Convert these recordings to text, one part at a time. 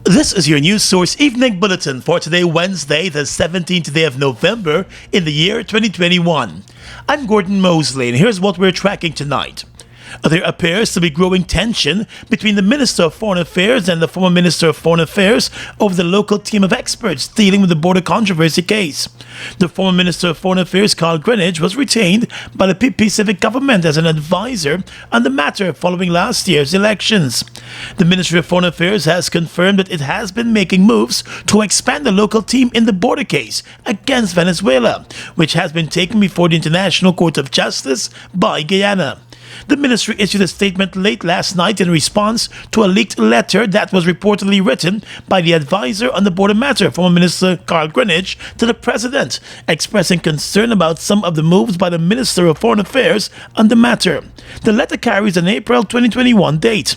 This is your news source evening bulletin for today, Wednesday, the 17th day of November in the year 2021. I'm Gordon Mosley, and here's what we're tracking tonight. There appears to be growing tension between the Minister of Foreign Affairs and the former Minister of Foreign Affairs over the local team of experts dealing with the border controversy case. The former Minister of Foreign Affairs, Carl Greenwich, was retained by the PP Civic government as an advisor on the matter following last year's elections. The Ministry of Foreign Affairs has confirmed that it has been making moves to expand the local team in the border case against Venezuela, which has been taken before the International Court of Justice by Guyana. The ministry issued a statement late last night in response to a leaked letter that was reportedly written by the advisor on the border matter, former Minister Carl Greenwich, to the president, expressing concern about some of the moves by the Minister of Foreign Affairs on the matter. The letter carries an April 2021 date.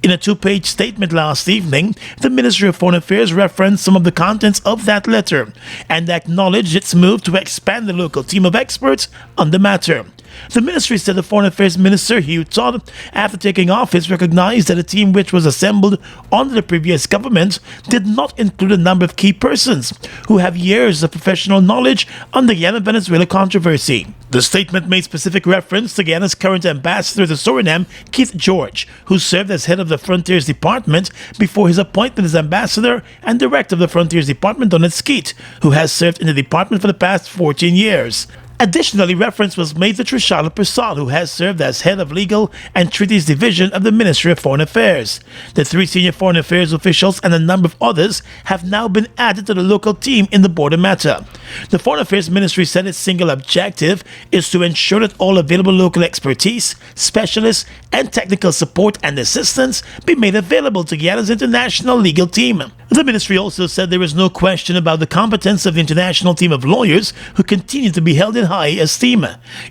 In a two-page statement last evening, the Ministry of Foreign Affairs referenced some of the contents of that letter and acknowledged its move to expand the local team of experts on the matter. The ministry said the Foreign Affairs Minister, Hugh Todd, after taking office, recognized that the team which was assembled under the previous government did not include a number of key persons who have years of professional knowledge on the Guyana-Venezuela controversy. The statement made specific reference to Guyana's current ambassador to Suriname, Keith George, who served as head of the Frontiers Department before his appointment as ambassador, and director of the Frontiers Department, Donald Skeet, who has served in the department for the past 14 years. Additionally, reference was made to Trishala Prasad, who has served as head of Legal and Treaties Division of the Ministry of Foreign Affairs. The three senior foreign affairs officials and a number of others have now been added to the local team in the border matter. The Foreign Affairs Ministry said its single objective is to ensure that all available local expertise, specialists, and technical support and assistance be made available to Guyana's international legal team. The ministry also said there is no question about the competence of the international team of lawyers who continue to be held in high esteem.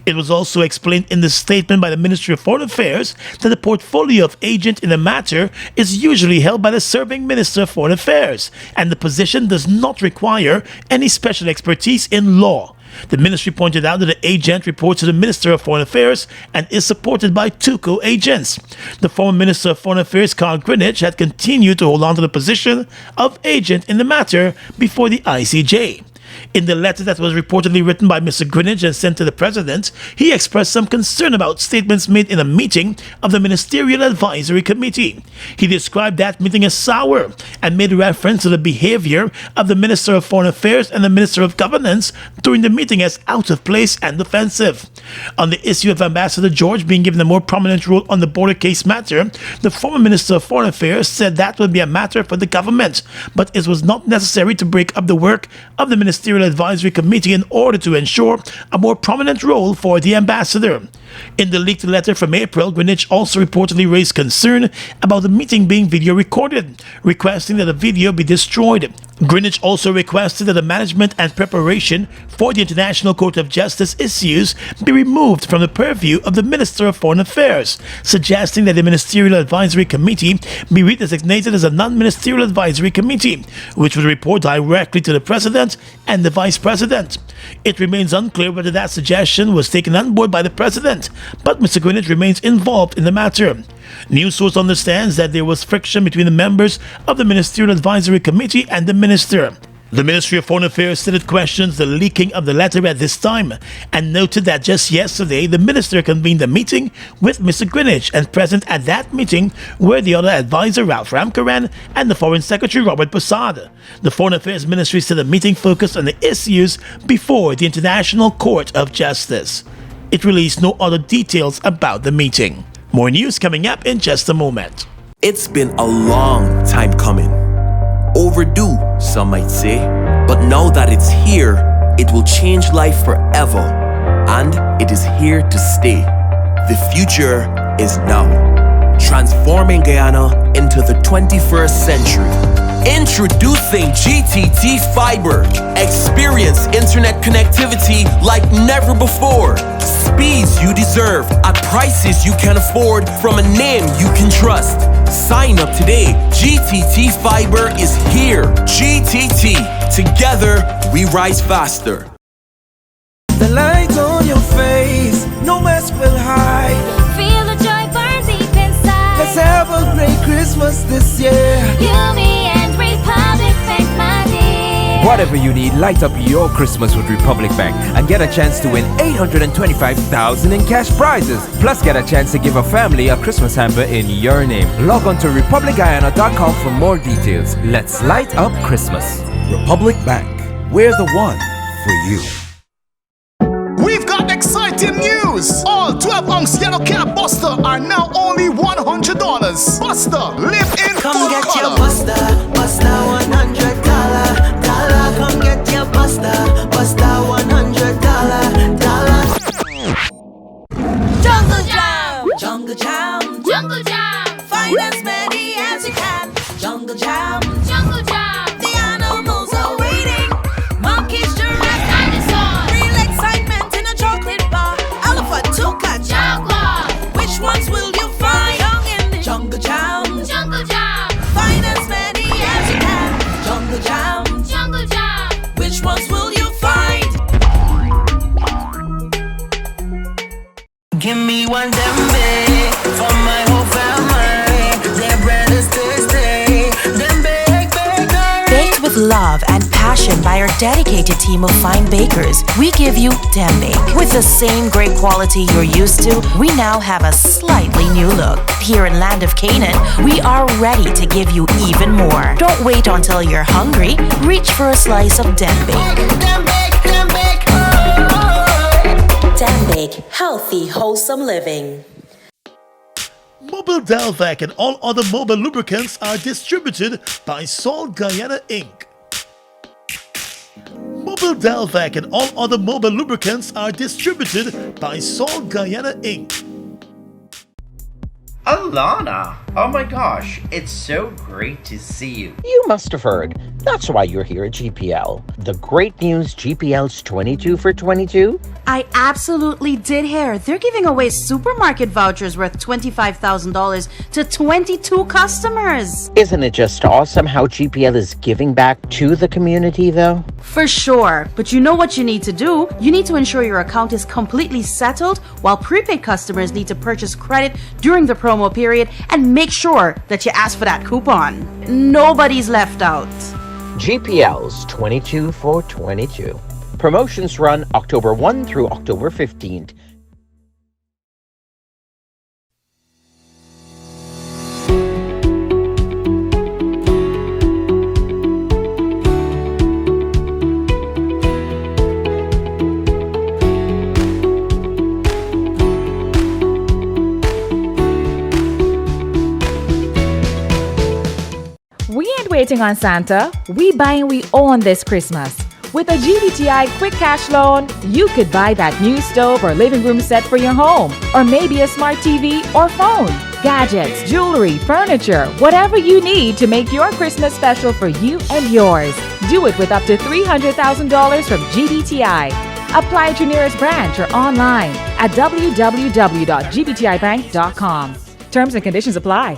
It was also explained in the statement by the Ministry of Foreign Affairs that the portfolio of agent in the matter is usually held by the serving Minister of Foreign Affairs, and the position does not require any special expertise in law. The ministry pointed out that the agent reports to the Minister of Foreign Affairs and is supported by two co-agents. The former Minister of Foreign Affairs, Carl Greenwich, had continued to hold on to the position of agent in the matter before the ICJ. In the letter that was reportedly written by Mr. Greenwich and sent to the president, he expressed some concern about statements made in a meeting of the Ministerial Advisory Committee. He described that meeting as sour and made reference to the behavior of the Minister of Foreign Affairs and the Minister of Governance during the meeting as out of place and offensive. On the issue of Ambassador George being given a more prominent role on the border case matter, the former Minister of Foreign Affairs said that would be a matter for the government, but it was not necessary to break up the work of the Ministerial Advisory Committee in order to ensure a more prominent role for the ambassador. In the leaked letter from April, Greenwich also reportedly raised concern about the meeting being video recorded, requesting that the video be destroyed. Greenwich also requested that the management and preparation for the International Court of Justice issues be removed from the purview of the Minister of Foreign Affairs, suggesting that the Ministerial Advisory Committee be redesignated as a non-ministerial advisory committee, which would report directly to the President and the Vice President. It remains unclear whether that suggestion was taken on board by the President, but Mr. Greenwich remains involved in the matter. News source understands that there was friction between the members of the Ministerial Advisory Committee and the minister. The Ministry of Foreign Affairs said it questions the leaking of the letter at this time and noted that just yesterday the minister convened a meeting with Mr. Greenwich, and present at that meeting were the other advisor Ralph Ramkaran and the Foreign Secretary Robert Prasad. The Foreign Affairs Ministry said the meeting focused on the issues before the International Court of Justice. It released no other details about the meeting. More news coming up in just a moment. It's been a long time coming. Overdue, some might say. But now that it's here, it will change life forever. And it is here to stay. The future is now. Transforming Guyana into the 21st century. Introducing GTT Fiber. Experience internet connectivity like never before. Speeds you deserve at prices you can afford from a name you can trust. Sign up today. GTT Fiber is here. GTT. Together, we rise faster. The light on your face, no mask will hide. Feel the joy burn deep inside. Let's have a great Christmas this year. You, me, and Whatever you need, light up your Christmas with Republic Bank and get a chance to win $825,000 in cash prizes. Plus, get a chance to give a family a Christmas hamper in your name. Log on to republicguyana.com for more details. Let's light up Christmas. Republic Bank. We're the one for you. We've got exciting news! All 12-ounce yellow cab Buster are now only $100. Buster, live in Come full get color. your Buster, Buster $100. Come get your Buster, Buster $100. Jungle Jam, Jungle Jam, Jungle Jam. Find as many as you can. Jungle Jam, Jungle Jam. The animals are waiting. Monkeys, giraffes, dinosaurs. Real excitement in a chocolate bar. Elephant, toucan, jaguar. Which ones will you find? Young in the Jungle Jam, Jungle Jam. Find as many as you can. Jungle Jam, Jungle Jam. Which ones will you find? Give me one dembe for my whole family. Their bread is tasty. Them bake bakery. Baked with love and passion by our dedicated team of fine bakers, we give you Dembake. With the same great quality you're used to, we now have a slightly new look. Here in Land of Canaan, we are ready to give you even more. Don't wait until you're hungry. Reach for a slice of Dembake. Them bake, oh. Dembake, healthy, wholesome living. Mobile Delvac and all other mobile lubricants are distributed by Salt Guyana Inc. Mobile Delvac and all other mobile lubricants are distributed by Salt Guyana Inc. Alana! Oh my gosh, it's so great to see you. You must have heard. That's why you're here at GPL. The great news, GPL's 22 for 22. I absolutely did hear. They're giving away supermarket vouchers worth $25,000 to 22 customers. Isn't it just awesome how GPL is giving back to the community, though? For sure. But you know what you need to do? You need to ensure your account is completely settled, while prepaid customers need to purchase credit during the promo period and make sure that you ask for that coupon. Nobody's left out. GPL's 22 for 22. Promotions run October 1 through October 15th. We ain't waiting on Santa. We buying we own this Christmas. With a GBTI quick cash loan, you could buy that new stove or living room set for your home, or maybe a smart TV or phone. Gadgets, jewelry, furniture, whatever you need to make your Christmas special for you and yours. Do it with up to $300,000 from GBTI. Apply at your nearest branch or online at www.gbtibank.com. Terms and conditions apply.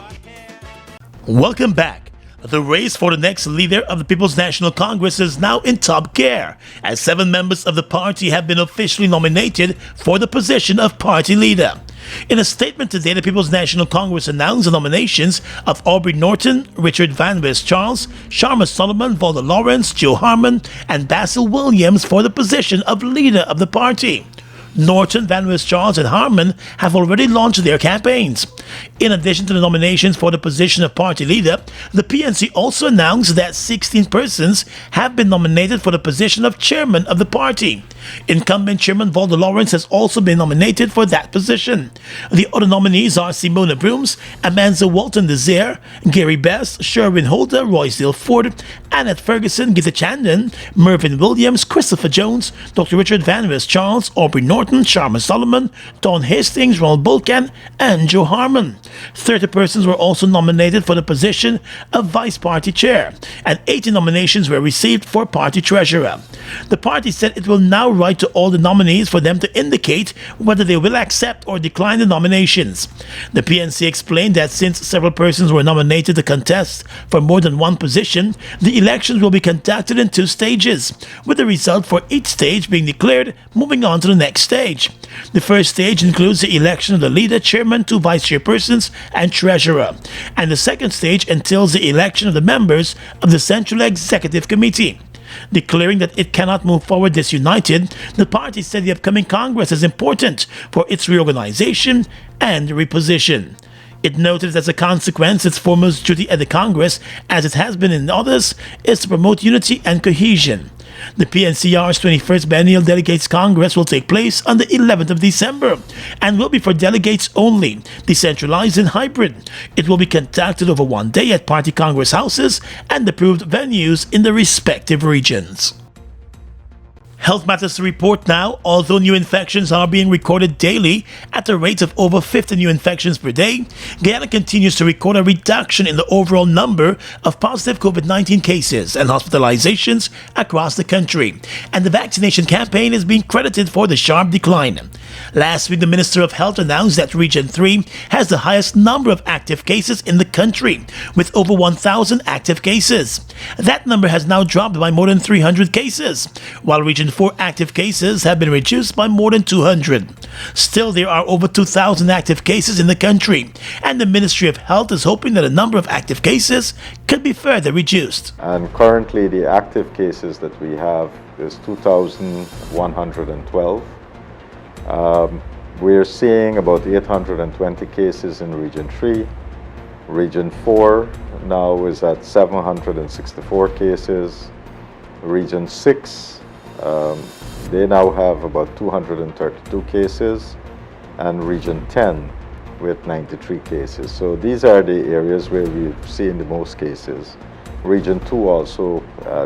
Welcome back. The race for the next leader of the People's National Congress is now in top gear, as 7 members of the party have been officially nominated for the position of party leader. In a statement today, the People's National Congress announced the nominations of Aubrey Norton, Richard Van West Charles, Sharma Solomon, Valda Lawrence, Joe Harmon, and Basil Williams for the position of leader of the party. Norton, Van West Charles, and Harmon have already launched their campaigns. In addition to the nominations for the position of party leader, the PNC also announced that 16 persons have been nominated for the position of chairman of the party. Incumbent Chairman Valda Lawrence has also been nominated for that position. The other nominees are Simona Brooms, Amanda Walton Desire, Gary Best, Sherwin Holder, Roysdale Ford, Annette Ferguson, Gita Chandan, Mervyn Williams, Christopher Jones, Dr. Richard Van West Charles, Aubrey Norton, Sharma Solomon, Don Hastings, Ronald Bulkan, and Joe Harmon. 30 persons were also nominated for the position of Vice Party Chair, and 80 nominations were received for Party Treasurer. The party said it will now write to all the nominees for them to indicate whether they will accept or decline the nominations. The PNC explained that since several persons were nominated to contest for more than one position, the elections will be conducted in 2 stages, with the result for each stage being declared moving on to the next stage. The first stage includes the election of the leader, chairman, 2 vice chairpersons, and treasurer, and the second stage entails the election of the members of the Central Executive Committee. Declaring that it cannot move forward disunited, the party said the upcoming Congress is important for its reorganization and reposition. It noted that as a consequence, its foremost duty at the Congress, as it has been in others, is to promote unity and cohesion. The PNCR's 21st Biennial Delegates Congress will take place on the 11th of December and will be for delegates only, decentralized and hybrid. It will be conducted over one day at party Congress houses and approved venues in the respective regions. Health matters to report now. Although new infections are being recorded daily at a rate of over 50 new infections per day, Guyana continues to record a reduction in the overall number of positive COVID-19 cases and hospitalizations across the country, and the vaccination campaign is being credited for the sharp decline. Last week, the Minister of Health announced that Region 3 has the highest number of active cases in the country, with over 1,000 active cases. That number has now dropped by more than 300 cases, while Region 4 active cases have been reduced by more than 200. Still, there are over 2,000 active cases in the country, and the Ministry of Health is hoping that the number of active cases could be further reduced. And currently, the active cases that we have is 2,112. We're seeing about 820 cases in Region 3. Region 4 now is at 764 cases. Region 6, they now have about 232 cases, and Region 10 with 93 cases. So these are the areas where we've seen the most cases. Region 2 also,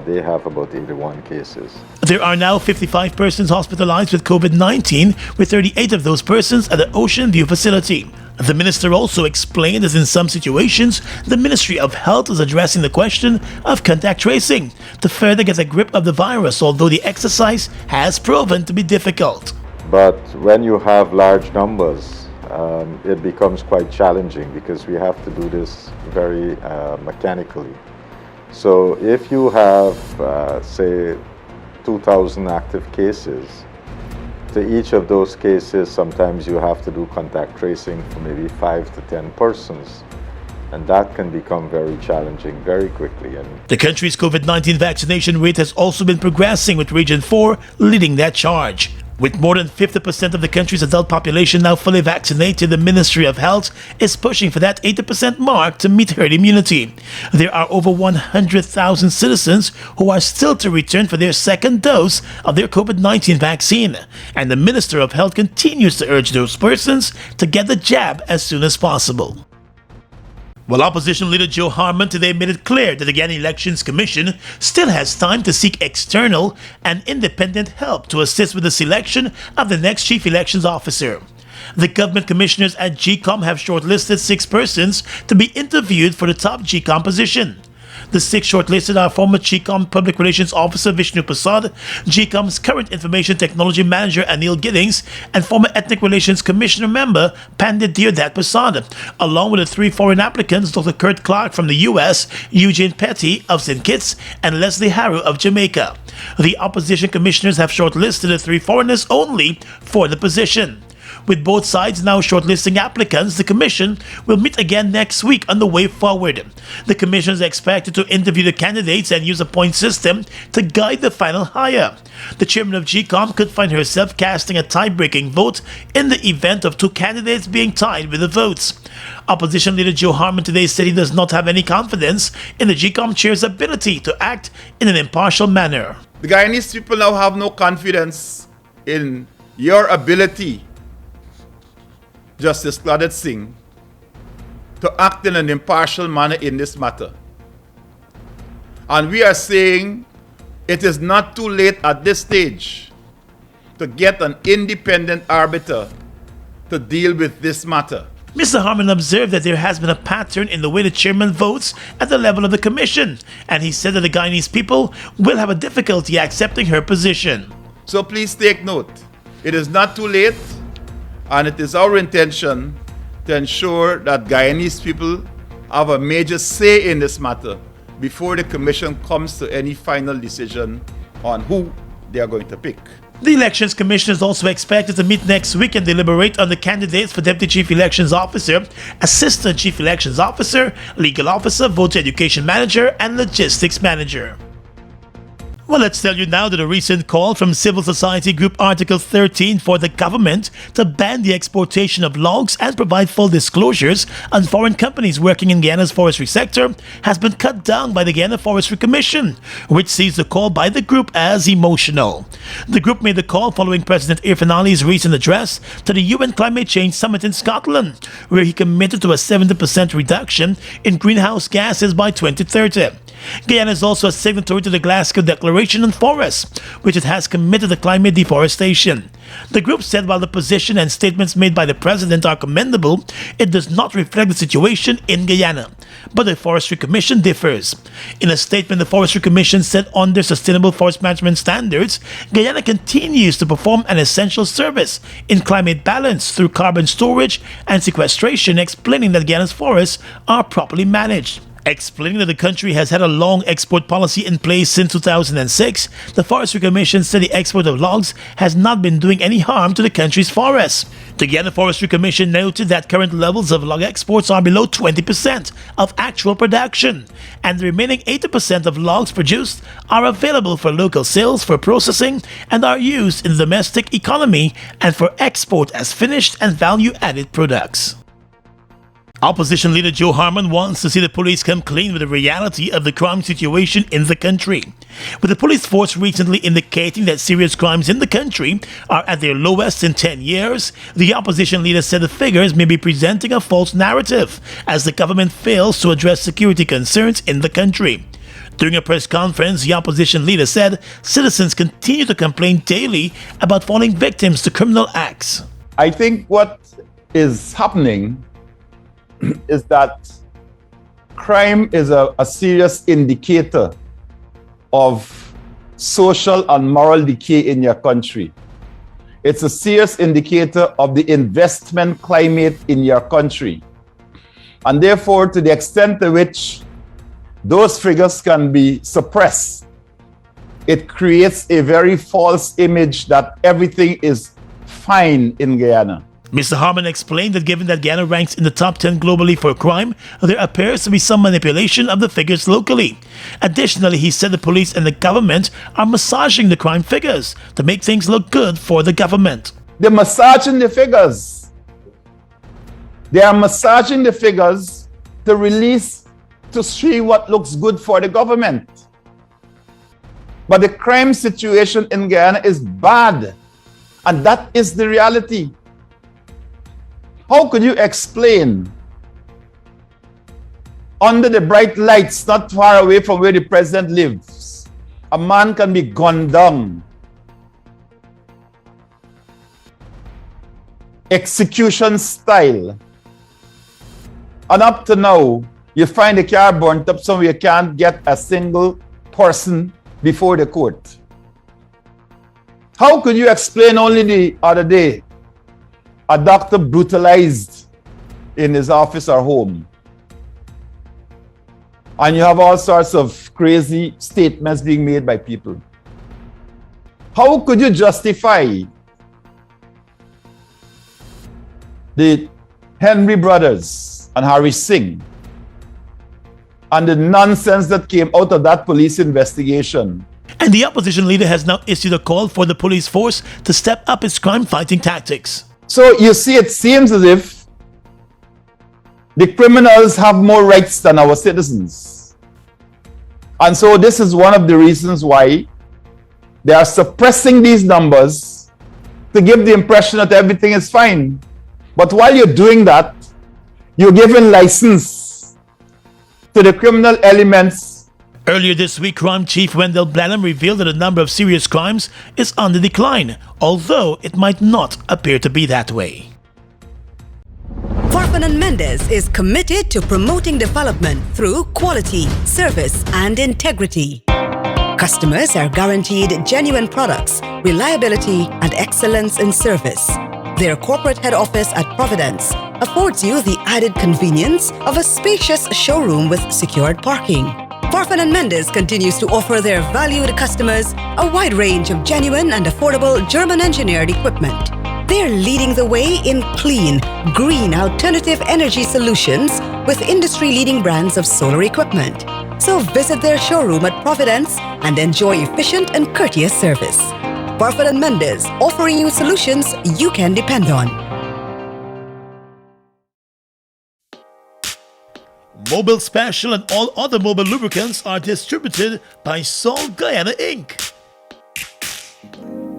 they have about 81 cases. There are now 55 persons hospitalized with COVID-19, with 38 of those persons at the Ocean View facility. The minister also explained that in some situations, the Ministry of Health is addressing the question of contact tracing to further get a grip of the virus, although the exercise has proven to be difficult. But when you have large numbers, it becomes quite challenging because we have to do this very mechanically. So if you have, say, 2,000 active cases, to each of those cases, sometimes you have to do contact tracing for maybe 5 to 10 persons. And that can become very challenging very quickly. And the country's COVID-19 vaccination rate has also been progressing, with Region 4 leading that charge. With more than 50% of the country's adult population now fully vaccinated, the Ministry of Health is pushing for that 80% mark to meet herd immunity. There are over 100,000 citizens who are still to return for their second dose of their COVID-19 vaccine, and the Minister of Health continues to urge those persons to get the jab as soon as possible. Well, Opposition Leader Joe Harmon today made it clear that the Guyana Elections Commission still has time to seek external and independent help to assist with the selection of the next Chief Elections Officer. The government commissioners at GCOM have shortlisted 6 persons to be interviewed for the top GCOM position. The 6 shortlisted are former GCOM Public Relations Officer Vishnu Prasad, GCOM's current Information Technology Manager Anil Giddings, and former Ethnic Relations Commissioner member Pandit Deodat Prasad, along with the 3 foreign applicants, Dr. Kurt Clark from the US, Eugene Petty of St. Kitts, and Leslie Harrow of Jamaica. The opposition commissioners have shortlisted the 3 foreigners only for the position. With both sides now shortlisting applicants, the Commission will meet again next week on the way forward. The Commission is expected to interview the candidates and use a point system to guide the final hire. The chairman of GCOM could find herself casting a tie-breaking vote in the event of 2 candidates being tied with the votes. Opposition Leader Joe Harmon today said he does not have any confidence in the GCOM chair's ability to act in an impartial manner. The Guyanese people now have no confidence in your ability, Justice Claudette Singh, to act in an impartial manner in this matter. And we are saying it is not too late at this stage to get an independent arbiter to deal with this matter. Mr. Harmon observed that there has been a pattern in the way the chairman votes at the level of the commission, and he said that the Guyanese people will have a difficulty accepting her position. So please take note, it is not too late, and it is our intention to ensure that Guyanese people have a major say in this matter before the Commission comes to any final decision on who they are going to pick. The Elections Commission is also expected to meet next week and deliberate on the candidates for Deputy Chief Elections Officer, Assistant Chief Elections Officer, Legal Officer, Voter Education Manager, and Logistics Manager. Well, let's tell you now that a recent call from civil society group Article 13 for the government to ban the exportation of logs and provide full disclosures on foreign companies working in Guyana's forestry sector has been cut down by the Guyana Forestry Commission, which sees the call by the group as emotional. The group made the call following President Irfaan Ali's recent address to the UN Climate Change Summit in Scotland, where he committed to a 70% reduction in greenhouse gases by 2030. Guyana is also a signatory to the Glasgow Declaration on Forests, which it has committed to climate deforestation. The group said while the position and statements made by the president are commendable, it does not reflect the situation in Guyana. But the Forestry Commission differs. In a statement, the Forestry Commission said under sustainable forest management standards, Guyana continues to perform an essential service in climate balance through carbon storage and sequestration, explaining that Guyana's forests are properly managed. Explaining that the country has had a long export policy in place since 2006, the Forestry Commission said the export of logs has not been doing any harm to the country's forests. The Guyana Forestry Commission noted that current levels of log exports are below 20% of actual production, and the remaining 80% of logs produced are available for local sales, for processing, and are used in the domestic economy and for export as finished and value-added products. Opposition leader Joe Harmon wants to see the police come clean with the reality of the crime situation in the country. With the police force recently indicating that serious crimes in the country are at their lowest in 10 years, the opposition leader said the figures may be presenting a false narrative as the government fails to address security concerns in the country. During a press conference, the opposition leader said citizens continue to complain daily about falling victims to criminal acts. I think what is happening is that crime is a serious indicator of social and moral decay in your country. It's a serious indicator of the investment climate in your country. And therefore, to the extent to which those figures can be suppressed, it creates a very false image that everything is fine in Guyana. Mr. Harmon explained that given that Guyana ranks in the top 10 globally for crime, there appears to be some manipulation of the figures locally. Additionally, he said the police and the government are massaging the crime figures to make things look good for the government. They're massaging the figures. They are massaging the figures to release, to see what looks good for the government. But the crime situation in Guyana is bad, and that is the reality. How could you explain, under the bright lights not far away from where the president lives, a man can be gunned down, execution style, and up to now, you find the car burnt up somewhere you can't get a single person before the court? How could you explain only the other day a doctor brutalized in his office or home? And you have all sorts of crazy statements being made by people. How could you justify the Henry brothers and Harry Singh and the nonsense that came out of that police investigation? And the opposition leader has now issued a call for the police force to step up its crime-fighting tactics. So you see, it seems as if the criminals have more rights than our citizens. And so this is one of the reasons why they are suppressing these numbers to give the impression that everything is fine. But while you're doing that, you're giving license to the criminal elements. Earlier this week, Crime Chief Wendell Blanham revealed that the number of serious crimes is on the decline, although it might not appear to be that way. Forfan Mendez is committed to promoting development through quality, service, and integrity. Customers are guaranteed genuine products, reliability, and excellence in service. Their corporate head office at Providence affords you the added convenience of a spacious showroom with secured parking. Forfan Mendez continues to offer their valued customers a wide range of genuine and affordable German-engineered equipment. They're leading the way in clean, green alternative energy solutions with industry-leading brands of solar equipment. So visit their showroom at Providence and enjoy efficient and courteous service. Barfoot and Mendes, offering you solutions you can depend on. Mobil Special and all other Mobil lubricants are distributed by Salt Guyana Inc.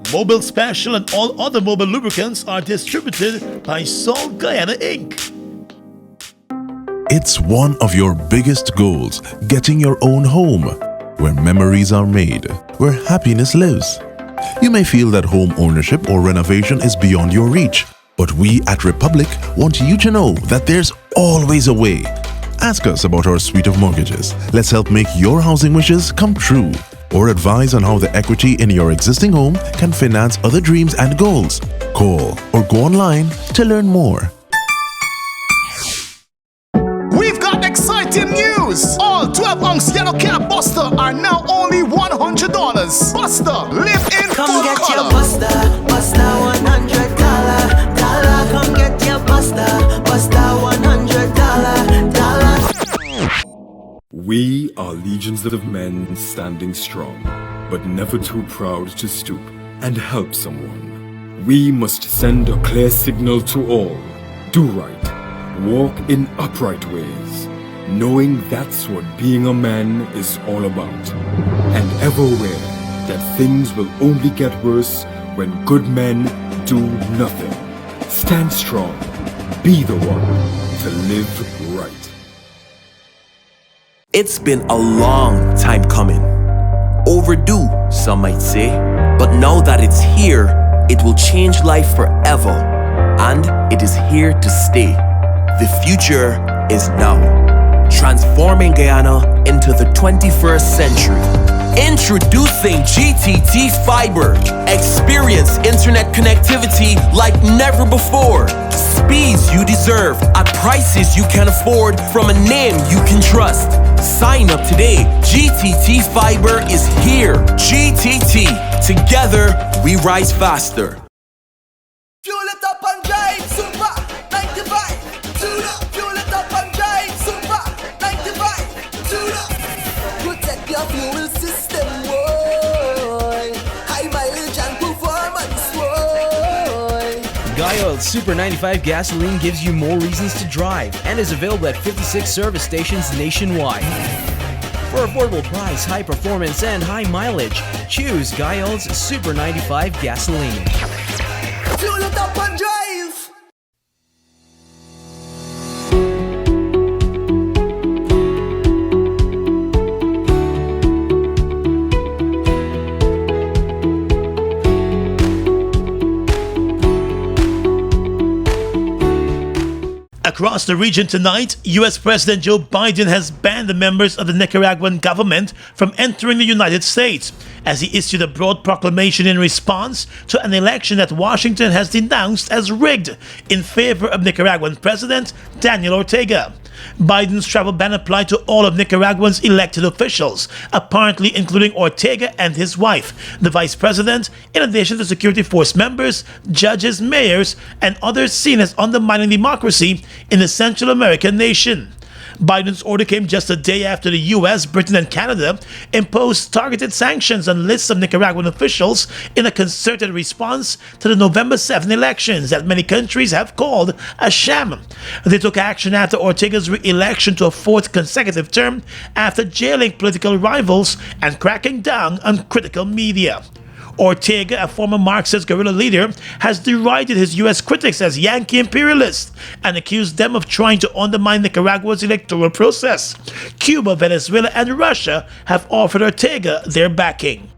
Mobil Special and all other Mobil lubricants are distributed by Salt Guyana Inc. It's one of your biggest goals, getting your own home, where memories are made, where happiness lives. You may feel that home ownership or renovation is beyond your reach, but we at Republic want you to know that there's always a way. Ask us about our suite of mortgages. Let's help make your housing wishes come true. Or advise on how the equity in your existing home can finance other dreams and goals. Call or go online to learn more. We've got exciting news! All 12-ounce yellow cab Buster are now only $100. Buster, live in Come full get color. your Buster, Buster $100. Come get your Buster, Buster $100. We are legions of men standing strong, but never too proud to stoop and help someone. We must send a clear signal to all. Do right, walk in upright ways, knowing that's what being a man is all about. And ever aware that things will only get worse when good men do nothing. Stand strong, be the one to live right. It's been a long time coming. Overdue, some might say. But now that it's here, it will change life forever. And it is here to stay. The future is now. Transforming Guyana into the 21st century. Introducing GTT Fiber. Experience internet connectivity like never before. Speeds you deserve at prices you can afford from a name you can trust. Sign up today. GTT Fiber is here. GTT. Together, we rise faster. Fuel it up and drive, super 95. Tune up. Fuel it up and drive, super 95. Tune up. Protect your fuel system, boy. High mileage and performance, boy. Guy Oil Super 95 gasoline gives you more reasons to drive and is available at 56 service stations nationwide. For affordable price, high performance, and high mileage, choose Guy Oil's Super 95 gasoline. Fuel it up and drive. Across the region tonight, U.S. President Joe Biden has banned the members of the Nicaraguan government from entering the United States as he issued a broad proclamation in response to an election that Washington has denounced as rigged in favor of Nicaraguan President Daniel Ortega. Biden's travel ban applied to all of Nicaragua's elected officials, apparently including Ortega and his wife, the vice president, in addition to security force members, judges, mayors, and others seen as undermining democracy in the Central American nation. Biden's order came just a day after the US, Britain, and Canada imposed targeted sanctions on lists of Nicaraguan officials in a concerted response to the November 7 elections that many countries have called a sham. They took action after Ortega's re-election to a fourth consecutive term after jailing political rivals and cracking down on critical media. Ortega, a former Marxist guerrilla leader, has derided his U.S. critics as Yankee imperialists and accused them of trying to undermine Nicaragua's electoral process. Cuba, Venezuela, and Russia have offered Ortega their backing.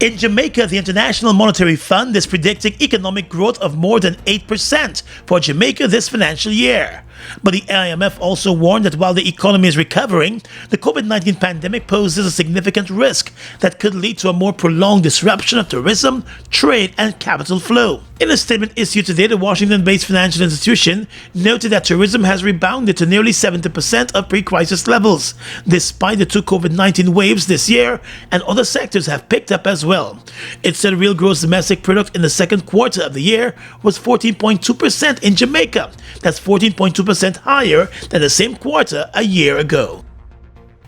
In Jamaica, the International Monetary Fund is predicting economic growth of more than 8% for Jamaica this financial year. But the IMF also warned that while the economy is recovering, the COVID-19 pandemic poses a significant risk that could lead to a more prolonged disruption of tourism, trade, and capital flow. In a statement issued today, the Washington-based financial institution noted that tourism has rebounded to nearly 70% of pre-crisis levels, despite the two COVID-19 waves this year, and other sectors have picked up as well. It said real gross domestic product in the second quarter of the year was 14.2% in Jamaica. That's 14.2% higher than the same quarter a year ago.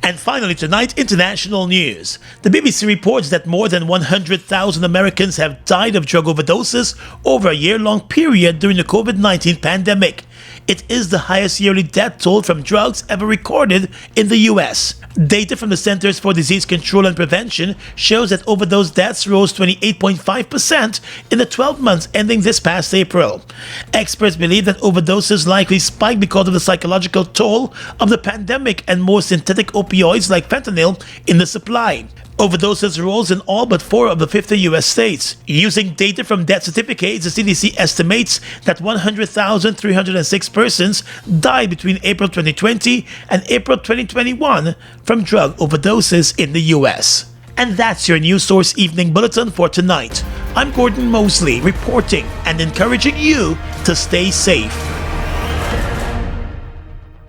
And finally tonight, international news. The BBC reports that more than 100,000 Americans have died of drug overdoses over a year-long period during the COVID-19 pandemic. It is the highest yearly death toll from drugs ever recorded in the US. Data from the Centers for Disease Control and Prevention shows that overdose deaths rose 28.5% in the 12 months ending this past April. Experts believe that overdoses likely spiked because of the psychological toll of the pandemic and more synthetic opioids like fentanyl in the supply. Overdoses rose in all but 4 of the 50 U.S. states. Using data from death certificates, the CDC estimates that 100,306 persons died between April 2020 and April 2021 from drug overdoses in the U.S. And that's your News Source Evening Bulletin for tonight. I'm Gordon Mosley, reporting and encouraging you to stay safe.